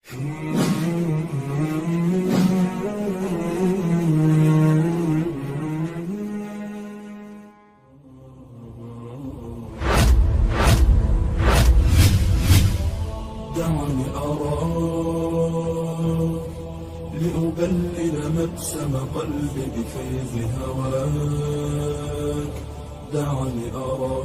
دعني أرى لأبلل مبسم قلبي بفيض هواك. دعني أرى.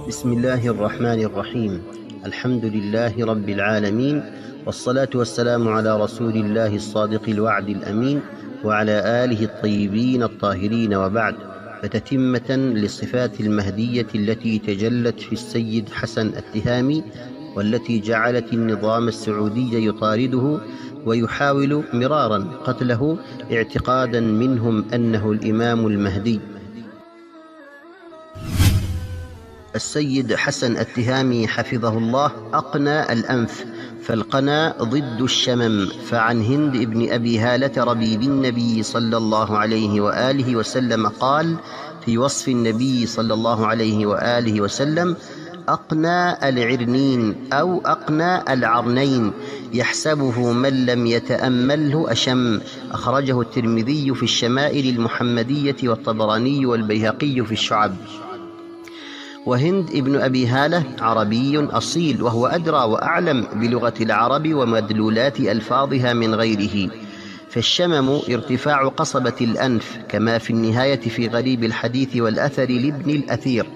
بسم الله الرحمن الرحيم. الحمد لله رب العالمين، والصلاة والسلام على رسول الله الصادق الوعد الأمين وعلى آله الطيبين الطاهرين، وبعد. فتتمة للصفات المهدية التي تجلت في السيد حسن التهامي، والتي جعلت النظام السعودي يطارده ويحاول مرارا قتله اعتقادا منهم أنه الإمام المهدي. السيد حسن التهامي حفظه الله أقنى الأنف، فالقنا ضد الشمم. فعن هند ابن أبي هالة ربيب النبي صلى الله عليه وآله وسلم قال في وصف النبي صلى الله عليه وآله وسلم: أقنى العرنين أو أقنى العرنين يحسبه من لم يتأمله أشم. أخرجه الترمذي في الشمائل المحمدية، والطبراني والبيهقي في الشعب. وهند ابن أبي هالة عربي أصيل، وهو أدرى وأعلم بلغة العرب ومدلولات ألفاظها من غيره. فالشمم ارتفاع قصبة الأنف، كما في النهاية في غريب الحديث والأثر لابن الأثير.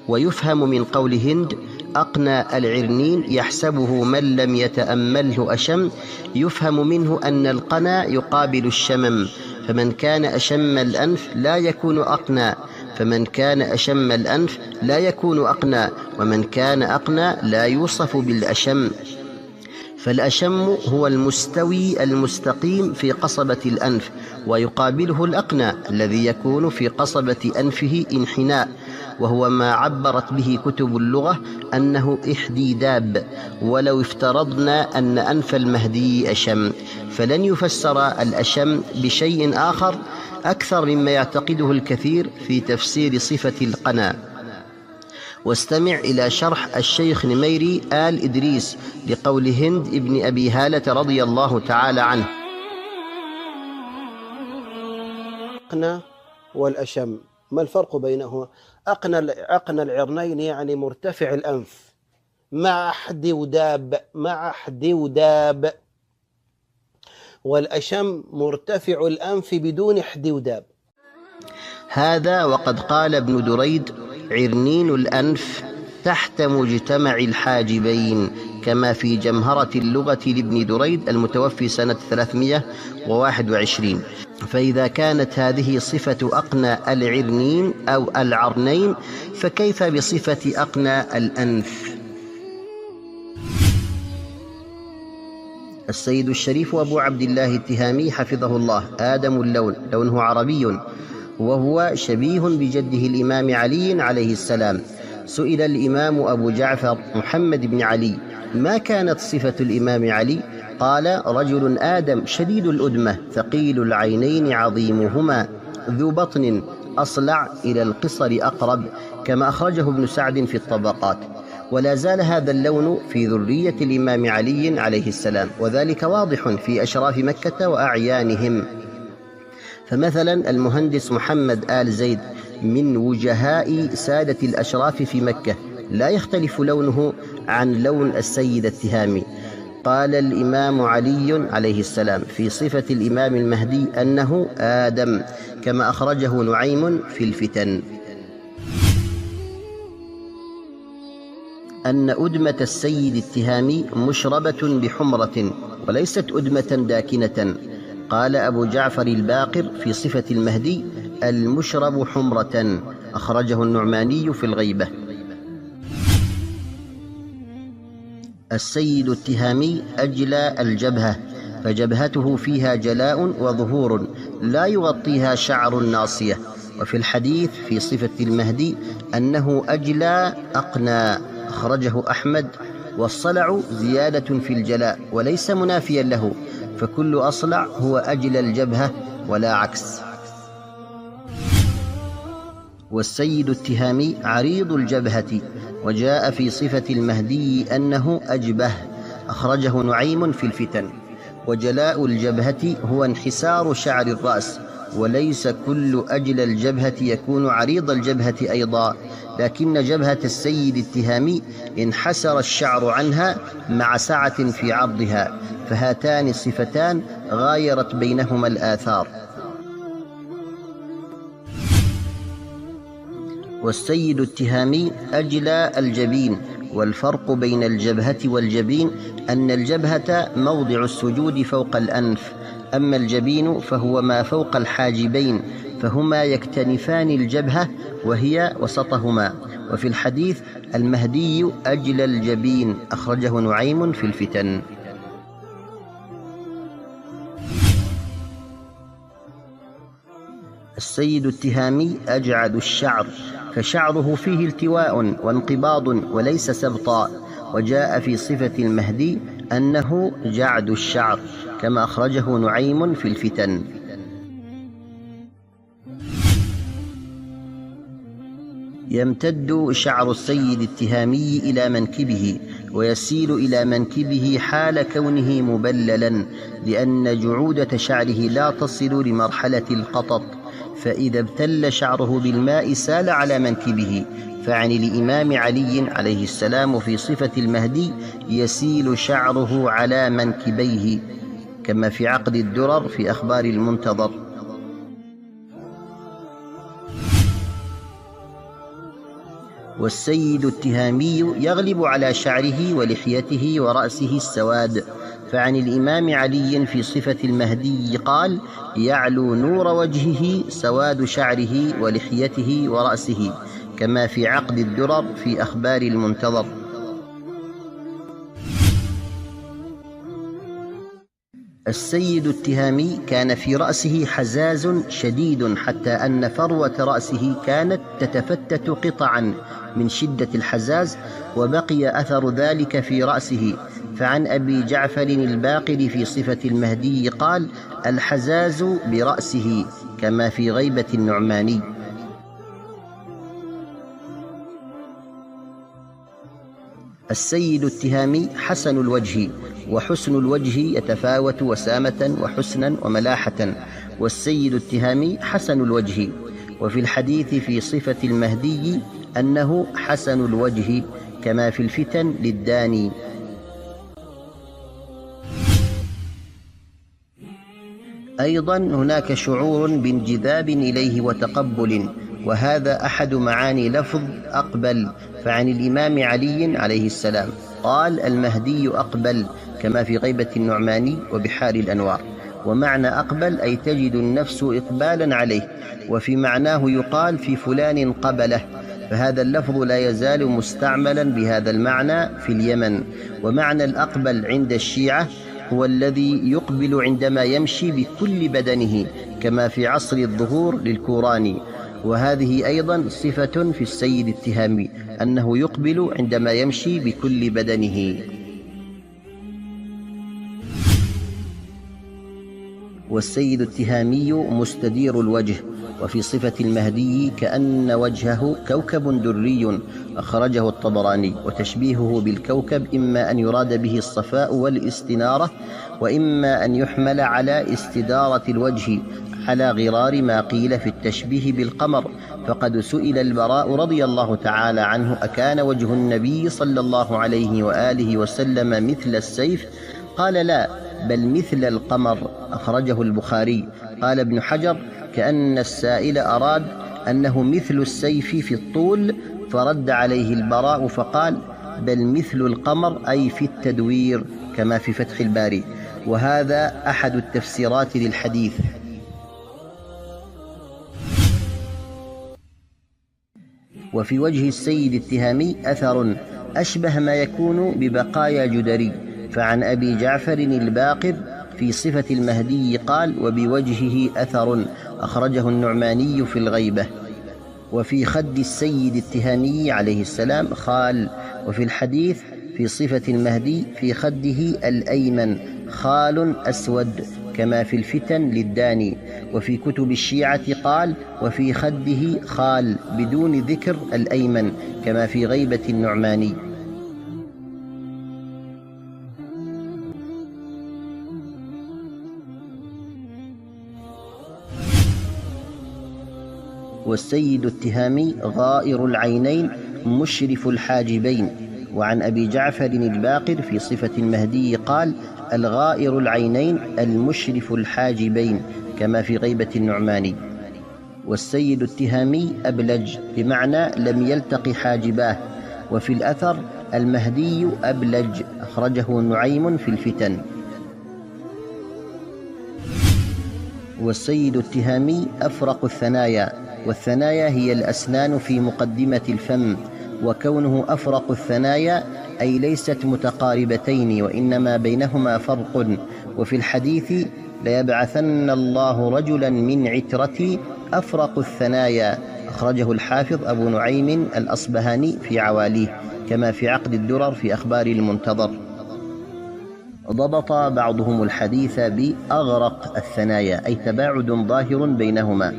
ويفهم من قول هند أقنى العرنين يحسبه من لم يتأمله أشم، يفهم منه أن القنا يقابل الشمم، فمن كان أشم الأنف لا يكون أقنى، فمن كان أشم الأنف لا يكون أقنى، ومن كان أقنى لا يوصف بالأشم. فالأشم هو المستوي المستقيم في قصبة الأنف، ويقابله الأقنى الذي يكون في قصبة أنفه انحناء، وهو ما عبرت به كتب اللغة أنه احديداب. ولو افترضنا أن أنف المهدي أشم، فلن يفسر الأشم بشيء آخر أكثر مما يعتقده الكثير في تفسير صفة القنا. واستمع إلى شرح الشيخ نميري آل إدريس لقول هند ابن أبي هالة رضي الله تعالى عنه: أقنى والأشم، ما الفرق بينهما؟ أقنى العرنين يعني مرتفع الأنف مع حد وداب، والأشم مرتفع الأنف بدون حد وداب. هذا وقد قال ابن دريد: عرنين الأنف تحت مجتمع الحاجبين، كما في جمهرة اللغة لابن دريد المتوفي سنة 321. فإذا كانت هذه صفة أقنى العرنين أو العرنين، فكيف بصفة أقنى الأنف؟ السيد الشريف أبو عبد الله التهامي حفظه الله آدم اللون، لونه عربي، وهو شبيه بجده الإمام علي عليه السلام. سئل الإمام أبو جعفر محمد بن علي: ما كانت صفة الإمام علي؟ قال: رجل آدم شديد الأدمة ثقيل العينين عظيمهما ذو بطن أصلع إلى القصر أقرب، كما أخرجه ابن سعد في الطبقات. ولا زال هذا اللون في ذرية الإمام علي عليه السلام، وذلك واضح في أشراف مكة وأعيانهم. فمثلا المهندس محمد آل زيد من وجهاء سادة الأشراف في مكة، لا يختلف لونه عن لون السيد التهامي. قال الإمام علي عليه السلام في صفة الإمام المهدي أنه آدم، كما أخرجه نعيم في الفتن. أن أدمة السيد التهامي مشربة بحمرة وليست أدمة داكنة. قال أبو جعفر الباقر في صفة المهدي: المشرب حمرة، أخرجه النعماني في الغيبة. السيد التهامي أجلى الجبهة، فجبهته فيها جلاء وظهور لا يغطيها شعر ناصية. وفي الحديث في صفة المهدي أنه أجلى أقنى، أخرجه أحمد. والصلع زيادة في الجلاء وليس منافيا له، فكل أصلع هو أجلى الجبهة ولا عكس. والسيد التهامي عريض الجبهة، وجاء في صفة المهدي أنه أجبه، أخرجه نعيم في الفتن. وجلاء الجبهة هو انحسار شعر الرأس، وليس كل أجل الجبهة يكون عريض الجبهة أيضا، لكن جبهة السيد التهامي انحسر الشعر عنها مع سعة في عرضها، فهاتان الصفتان غايرت بينهما الآثار. والسيد التهامي أجلى الجبين. والفرق بين الجبهة والجبين أن الجبهة موضع السجود فوق الأنف، أما الجبين فهو ما فوق الحاجبين، فهما يكتنفان الجبهة وهي وسطهما. وفي الحديث المهدي أجلى الجبين، أخرجه نعيم في الفتن. السيد التهامي أجعد الشعر، فشعره فيه التواء وانقباض وليس سبطا. وجاء في صفة المهدي أنه جعد الشعر، كما أخرجه نعيم في الفتن. يمتد شعر السيد التهامي إلى منكبه، ويسيل إلى منكبه حال كونه مبللا، لأن جعودة شعره لا تصل لمرحلة القطط، فإذا ابتل شعره بالماء سال على منكبه. فعن الإمام علي عليه السلام في صفة المهدي يسيل شعره على منكبيه، كما في عقد الدرر في أخبار المنتظر. والسيد التهامي يغلب على شعره ولحيته ورأسه السواد. فعن الإمام علي في صفة المهدي قال: يعلو نور وجهه سواد شعره ولحيته ورأسه، كما في عقد الدرر في أخبار المنتظر. السيد التهامي كان في رأسه حزاز شديد، حتى أن فروة رأسه كانت تتفتت قطعا من شدة الحزاز، وبقي أثر ذلك في رأسه. فعن أبي جعفر الباقر في صفة المهدي قال: الحزاز برأسه، كما في غيبة النعماني. السيد التهامي حسن الوجه، وحسن الوجه يتفاوت وسامة وحسنا وملاحة، والسيد التهامي حسن الوجه. وفي الحديث في صفة المهدي أنه حسن الوجه، كما في الفتن للداني. أيضا هناك شعور بانجذاب إليه وتقبل، وهذا أحد معاني لفظ أقبل. فعن الإمام علي عليه السلام قال: المهدي أقبل، كما في غيبة النعماني وبحار الأنوار. ومعنى أقبل أي تجد النفس إقبالا عليه، وفي معناه يقال في فلان قبله، فهذا اللفظ لا يزال مستعملا بهذا المعنى في اليمن. ومعنى الأقبل عند الشيعة هو الذي يقبل عندما يمشي بكل بدنه، كما في عصر الظهور للكوراني. وهذه أيضا صفة في السيد التهامي، أنه يقبل عندما يمشي بكل بدنه. والسيد التهامي مستدير الوجه. وفي صفة المهدي كأن وجهه كوكب دري، أخرجه الطبراني. وتشبيهه بالكوكب إما أن يراد به الصفاء والاستنارة، وإما أن يحمل على استدارة الوجه، على غرار ما قيل في التشبيه بالقمر. فقد سئل البراء رضي الله تعالى عنه: أكان وجه النبي صلى الله عليه وآله وسلم مثل السيف؟ قال: لا، بل مثل القمر، أخرجه البخاري. قال ابن حجر: كأن السائل أراد أنه مثل السيف في الطول، فرد عليه البراء فقال: بل مثل القمر أي في التدوير، كما في فتح الباري. وهذا أحد التفسيرات للحديث. وفي وجه السيد التهامي أثر أشبه ما يكون ببقايا جدري. فعن أبي جعفر الباقر في صفة المهدي قال: وبوجهه أثر، أخرجه النعماني في الغيبة. وفي خد السيد التهامي عليه السلام خال. وفي الحديث في صفة المهدي في خده الأيمن خال أسود، كما في الفتن للداني. وفي كتب الشيعة قال: وفي خده خال، بدون ذكر الأيمن، كما في غيبة النعماني. والسيد التهامي غائر العينين مشرف الحاجبين. وعن أبي جعفر الباقر في صفة المهدي قال: الغائر العينين المشرف الحاجبين، كما في غيبة النعماني. والسيد التهامي أبلج بمعنى لم يلتق حاجباه. وفي الأثر: المهدي أبلج، أخرجه نعيم في الفتن. والسيد التهامي أفرق الثنايا، والثنايا هي الأسنان في مقدمة الفم، وكونه أفرق الثنايا أي ليست متقاربتين وإنما بينهما فرق. وفي الحديث: ليبعثن الله رجلا من عترتي أفرق الثنايا، أخرجه الحافظ أبو نعيم الأصبهاني في عواليه، كما في عقد الدرر في أخبار المنتظر. ضبط بعضهم الحديث بأغرق الثنايا، أي تباعد ظاهر بينهما،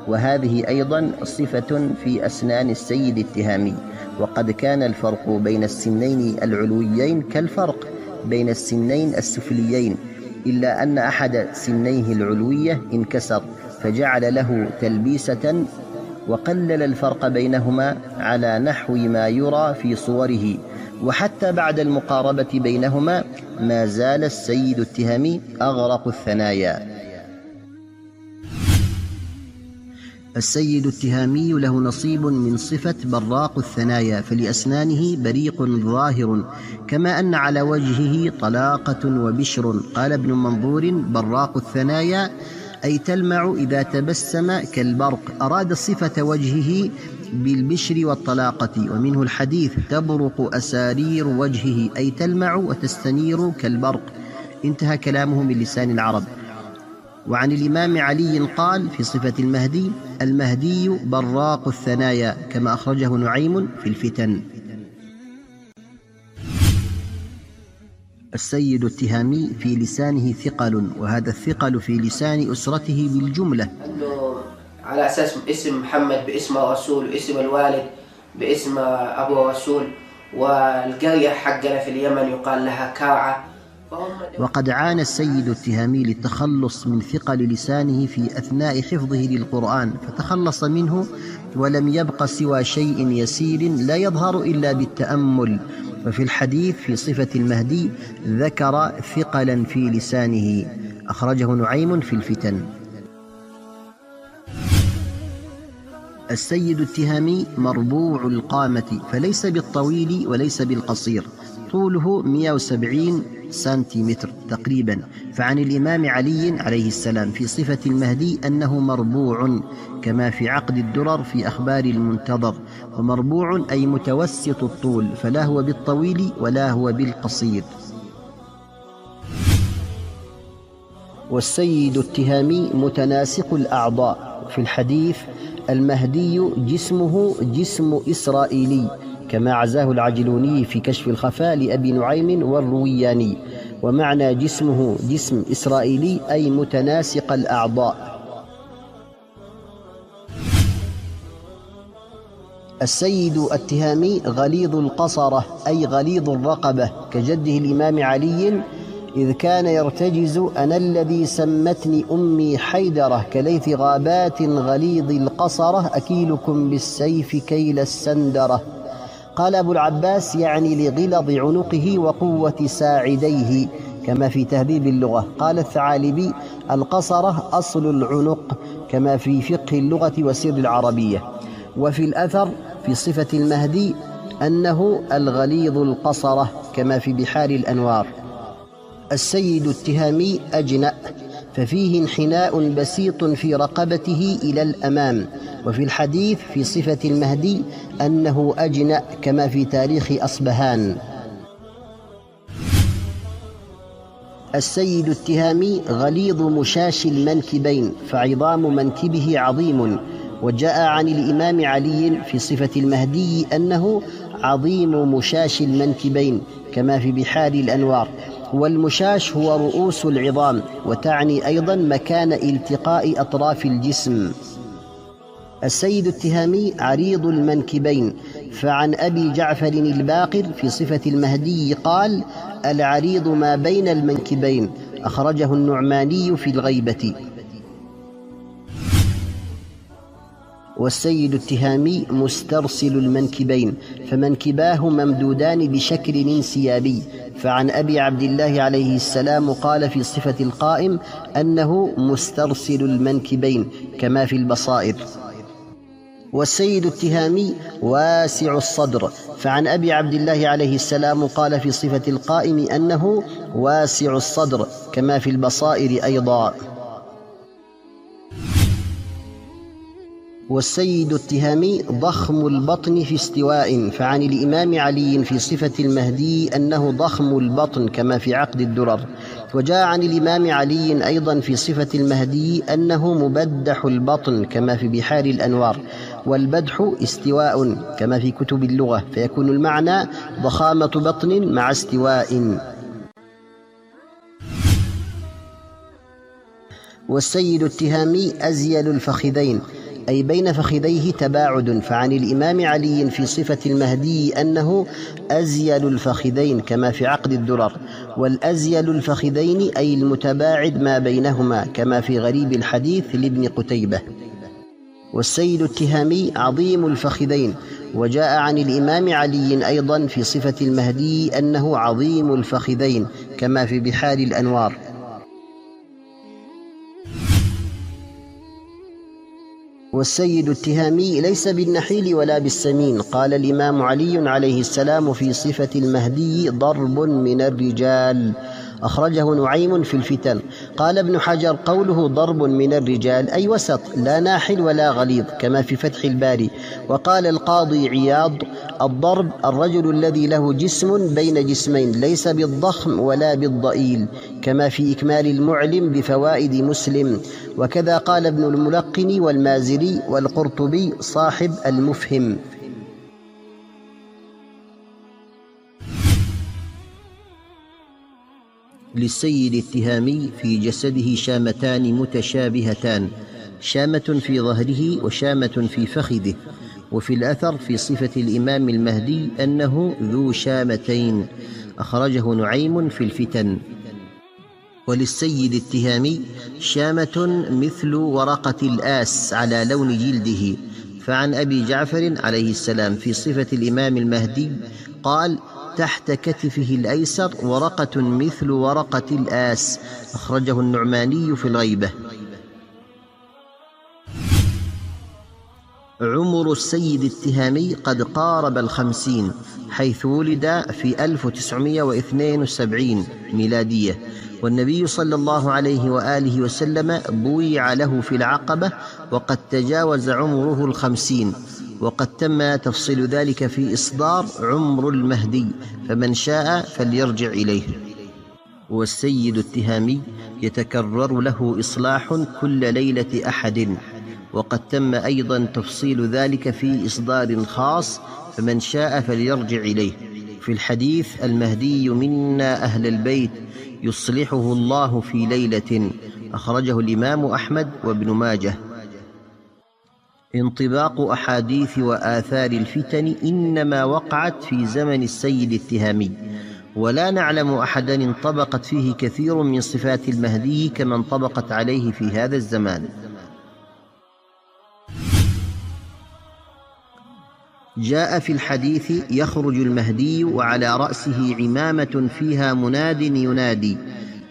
وهذه أيضا صفة في أسنان السيد التهامي. وقد كان الفرق بين السنين العلويين كالفرق بين السنين السفليين، إلا أن أحد سنيه العلوية انكسر فجعل له تلبيسة، وقلل الفرق بينهما على نحو ما يرى في صوره. وحتى بعد المقاربة بينهما ما زال السيد التهامي أغرق الثنايا. السيد التهامي له نصيب من صفة براق الثنايا، فلأسنانه بريق ظاهر، كما أن على وجهه طلاقة وبشر. قال ابن منظور: براق الثنايا أي تلمع إذا تبسم كالبرق، أراد صفة وجهه بالبشر والطلاقة. ومنه الحديث: تبرق أسارير وجهه، أي تلمع وتستنير كالبرق. انتهى كلامه من لسان العرب. وعن الإمام علي قال في صفة المهدي: المهدي براق الثنايا، كما أخرجه نعيم في الفتن. السيد التهامي في لسانه ثقل، وهذا الثقل في لسان أسرته بالجملة، أنه على أساس اسم محمد باسم الرسول، واسم الوالد باسم أبو الرسول، والقرية حقنا في اليمن يقال لها كاعة. وقد عانى السيد التهامي للتخلص من ثقل لسانه في أثناء حفظه للقرآن، فتخلص منه ولم يبق سوى شيء يسير لا يظهر إلا بالتأمل. وفي الحديث في صفة المهدي ذكر ثقلا في لسانه، أخرجه نعيم في الفتن. السيد التهامي مربوع القامة، فليس بالطويل وليس بالقصير، طوله 170 سنتيمتر تقريبا. فعن الإمام علي عليه السلام في صفة المهدي أنه مربوع، كما في عقد الدرر في أخبار المنتظر. ومربوع أي متوسط الطول، فلا هو بالطويل ولا هو بالقصير. والسيد التهامي متناسق الأعضاء. في الحديث: المهدي جسمه جسم إسرائيلي، كما عزاه العجلوني في كشف الخفاء لأبي نعيم والروياني. ومعنى جسمه جسم إسرائيلي أي متناسق الأعضاء. السيد التهامي غليظ القصرة، أي غليظ الرقبة، كجده الإمام علي إذ كان يرتجز: أنا الذي سمتني أمي حيدرة، كليث غابات غليظ القصرة، أكيلكم بالسيف كيل السندرة. قال أبو العباس: يعني لغلظ عنقه وقوة ساعديه، كما في تهذيب اللغة. قال الثعالبي: القصرة أصل العنق، كما في فقه اللغة وسر العربية. وفي الأثر في صفة المهدي أنه الغليظ القصرة، كما في بحار الأنوار. السيد التهامي أجنأ، ففيه انحناء بسيط في رقبته إلى الأمام. وفي الحديث في صفة المهدي أنه أجنأ، كما في تاريخ أصبهان. السيد التهامي غليظ مشاش المنكبين، فعظام منكبه عظيم. وجاء عن الإمام علي في صفة المهدي أنه عظيم مشاش المنكبين، كما في بحار الأنوار. والمشاش هو رؤوس العظام، وتعني أيضا مكان التقاء أطراف الجسم. السيد التهامي عريض المنكبين، فعن أبي جعفر الباقر في صفة المهدي قال: العريض ما بين المنكبين، أخرجه النعماني في الغيبة. والسيد التهامي مسترسل المنكبين، فمنكباه ممدودان بشكل انسيابي. فعن أبي عبد الله عليه السلام قال في صفة القائم أنه مسترسل المنكبين كما في البصائر. والسيد التهامي واسع الصدر، فعن أبي عبد الله عليه السلام قال في صفة القائم أنه واسع الصدر كما في البصائر أيضا. والسيد التهامي ضخم البطن في استواء، فعن الإمام علي في صفة المهدي أنه ضخم البطن كما في عقد الدرر. وجاء عن الإمام علي أيضا في صفة المهدي أنه مبدح البطن كما في بحار الأنوار. والبدح استواء كما في كتب اللغة، فيكون المعنى ضخامة بطن مع استواء. والسيد التهامي أزيل الفخذين، أي بين فخذيه تباعد، فعن الإمام علي في صفة المهدي أنه أزيل الفخذين كما في عقد الدرر. والأزيل الفخذين أي المتباعد ما بينهما كما في غريب الحديث لابن قتيبة. والسيد التهامي عظيم الفخذين، وجاء عن الإمام علي أيضا في صفة المهدي أنه عظيم الفخذين كما في بحار الأنوار. والسيد التهامي ليس بالنحيل ولا بالسمين. قال الإمام علي عليه السلام في صفة المهدي ضرب من الرجال، أخرجه نعيم في الفتن. قال ابن حجر قوله ضرب من الرجال أي وسط، لا ناحل ولا غليظ كما في فتح الباري. وقال القاضي عياض الضرب الرجل الذي له جسم بين جسمين، ليس بالضخم ولا بالضئيل كما في إكمال المعلم بفوائد مسلم. وكذا قال ابن الملقن والمازري والقرطبي صاحب المفهم. للسيد التهامي في جسده شامتان متشابهتان، شامة في ظهره وشامة في فخذه. وفي الأثر في صفة الإمام المهدي أنه ذو شامتين، أخرجه نعيم في الفتن. وللسيد التهامي شامة مثل ورقة الآس على لون جلده، فعن أبي جعفر عليه السلام في صفة الإمام المهدي قال تحت كتفه الأيسر ورقة مثل ورقة الآس، أخرجه النعماني في الغيبة. عمر السيد التهامي قد قارب 50، حيث ولد في 1972 ميلادية، والنبي صلى الله عليه وآله وسلم بويع له في العقبة وقد تجاوز عمره 50، وقد تم تفصيل ذلك في إصدار عمر المهدي، فمن شاء فليرجع إليه. والسيد التهامي يتكرر له إصلاح كل ليلة أحد، وقد تم أيضا تفصيل ذلك في إصدار خاص، فمن شاء فليرجع إليه. في الحديث المهدي منا أهل البيت يصلحه الله في ليلة، أخرجه الإمام أحمد وابن ماجه. انطباق أحاديث وآثار الفتن إنما وقعت في زمن السيد التهامي، ولا نعلم أحدا انطبقت فيه كثير من صفات المهدي كما انطبقت عليه في هذا الزمان. جاء في الحديث يخرج المهدي وعلى رأسه عمامة فيها مناد ينادي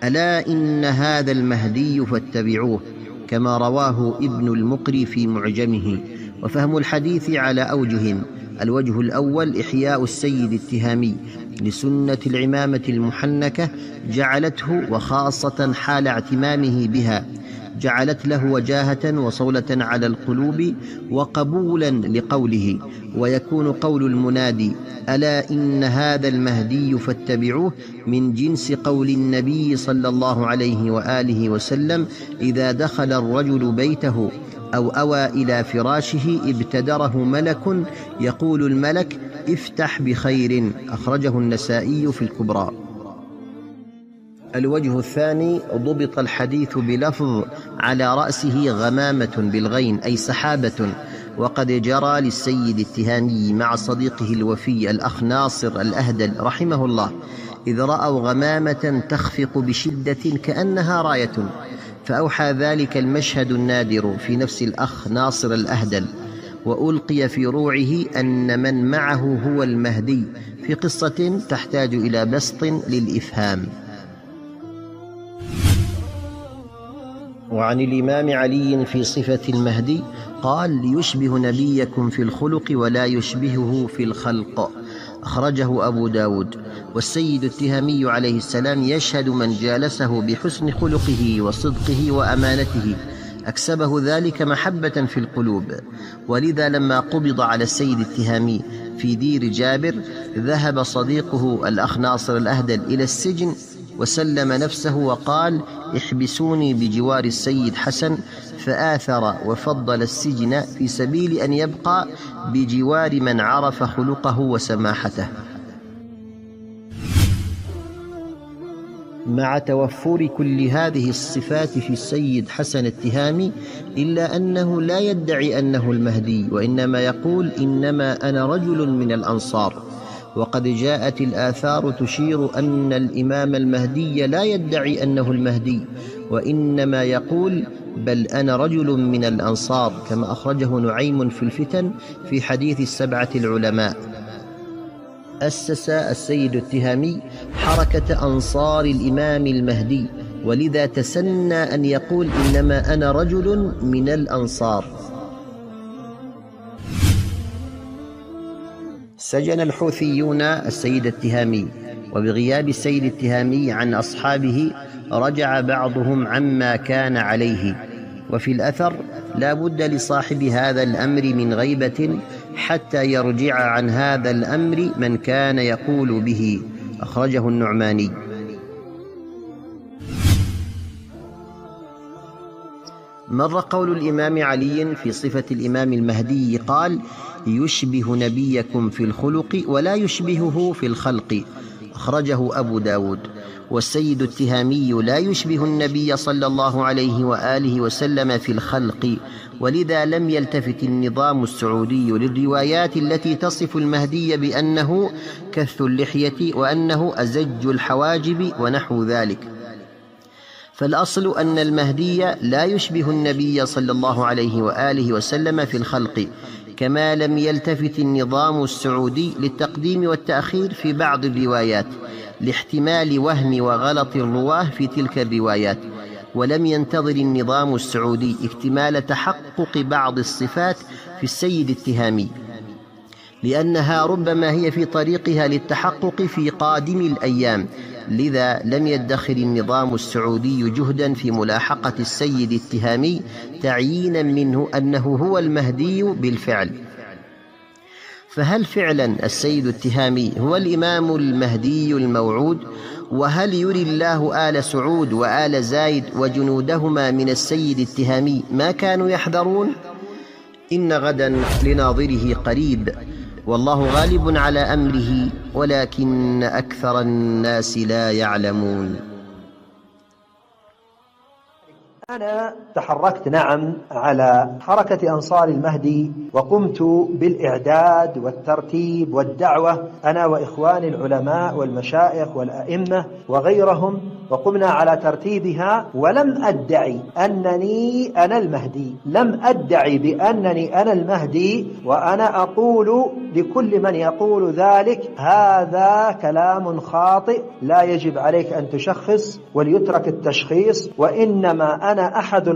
ألا إن هذا المهدي فاتبعوه، كما رواه ابن المقري في معجمه. وفهم الحديث على أوجه: الوجه الأول إحياء السيد التهامي لسنة العمامة المحنكة، جعلته وخاصة حال اعتمامه بها جعلت له وجاهة وصولة على القلوب وقبولا لقوله. ويكون قول المنادي ألا إن هذا المهدي فاتبعوه من جنس قول النبي صلى الله عليه وآله وسلم: إذا دخل الرجل بيته أو أوى إلى فراشه ابتدره ملك يقول الملك: افتح بخير، أخرجه النسائي في الكبرى. الوجه الثاني ضبط الحديث بلفظ على رأسه غمامة بالغين أي سحابة، وقد جرى للسيد التهامي مع صديقه الوفي الأخ ناصر الأهدل رحمه الله، إذ رأوا غمامة تخفق بشدة كأنها راية، فأوحى ذلك المشهد النادر في نفس الأخ ناصر الأهدل وألقي في روعه أن من معه هو المهدي، في قصة تحتاج إلى بسط للإفهام. وعن الإمام علي في صفة المهدي قال: ليشبه نبيكم في الخلق ولا يشبهه في الخلق، أخرجه أبو داود. والسيد التهامي عليه السلام يشهد من جالسه بحسن خلقه وصدقه وأمانته، أكسبه ذلك محبة في القلوب. ولذا لما قبض على السيد التهامي في دير جابر ذهب صديقه الأخ ناصر الأهدل إلى السجن وسلم نفسه وقال: احبسوني بجوار السيد حسن، فآثر وفضل السجن في سبيل أن يبقى بجوار من عرف خلقه وسماحته. مع توفر كل هذه الصفات في السيد حسن التهامي، إلا أنه لا يدعي أنه المهدي، وإنما يقول: إنما أنا رجل من الأنصار. وقد جاءت الآثار تشير أن الإمام المهدي لا يدعي أنه المهدي، وإنما يقول: بل أنا رجل من الأنصار، كما أخرجه نعيم في الفتن في حديث السبعة العلماء. أسس السيد التهامي حركة أنصار الإمام المهدي، ولذا تسنى أن يقول: إنما أنا رجل من الأنصار. سجن الحوثيون السيد التهامي، وبغياب السيد التهامي عن أصحابه رجع بعضهم عما كان عليه. وفي الأثر: لا بد لصاحب هذا الأمر من غيبة حتى يرجع عن هذا الأمر من كان يقول به، أخرجه النعماني. مر قول الإمام علي في صفة الإمام المهدي قال: يشبه نبيكم في الخلق ولا يشبهه في الخلق، أخرجه أبو داود. والسيد التهامي لا يشبه النبي صلى الله عليه وآله وسلم في الخلق، ولذا لم يلتفت النظام السعودي للروايات التي تصف المهدي بأنه كث اللحية وأنه أزج الحواجب ونحو ذلك. فالأصل أن المهدي لا يشبه النبي صلى الله عليه وآله وسلم في الخلق، كما لم يلتفت النظام السعودي للتقديم والتأخير في بعض الروايات لاحتمال وهم وغلط الرواه في تلك الروايات، ولم ينتظر النظام السعودي اكتمال تحقق بعض الصفات في السيد التهامي، لأنها ربما هي في طريقها للتحقق في قادم الأيام. لذا لم يدخر النظام السعودي جهدا في ملاحقة السيد التهامي تعيينا منه أنه هو المهدي بالفعل. فهل فعلا السيد التهامي هو الإمام المهدي الموعود؟ وهل يري الله آل سعود وآل زايد وجنودهما من السيد التهامي ما كانوا يحذرون؟ إن غدا لناظره قريب، والله غالب على أمره، ولكن أكثر الناس لا يعلمون. أنا تحركت على حركة أنصار المهدي، وقمت بالإعداد والترتيب والدعوة أنا وإخواني العلماء والمشايخ والأئمة وغيرهم، وقمنا على ترتيبها. ولم أدعي أنني أنا المهدي، لم أدعي بأنني أنا المهدي، وأنا أقول لكل من يقول ذلك: هذا كلام خاطئ، لا يجب عليك أن تشخص وليترك التشخيص. وإنما أنا أحد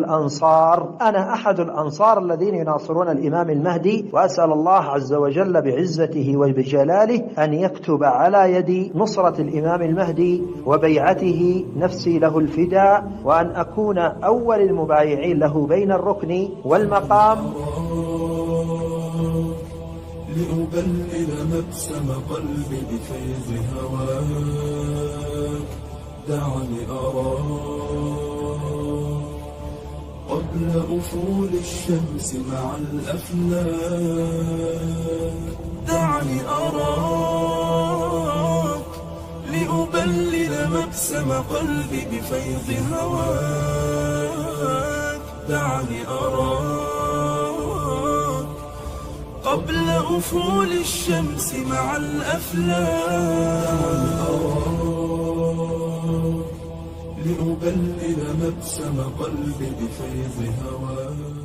الأنصار الذين يناصرون الإمام المهدي، وأسأل الله عز وجل بعزته وبجلاله أن يكتب على يدي نصرة الإمام المهدي وبيعته نفسي له الفداء، وأن أكون أول المبايعين له بين الركن والمقام. لأبلل مبسم قلبي بفيض هواك، دعني أراك قبل أفول الشمس مع الأفلاك، دعني أراك لأبلل مبسم قلبي بفيض هواك، دعني أراك قبل أفول الشمس مع الأفلاك، لأبلل مبسم قلبي بفيض هواك.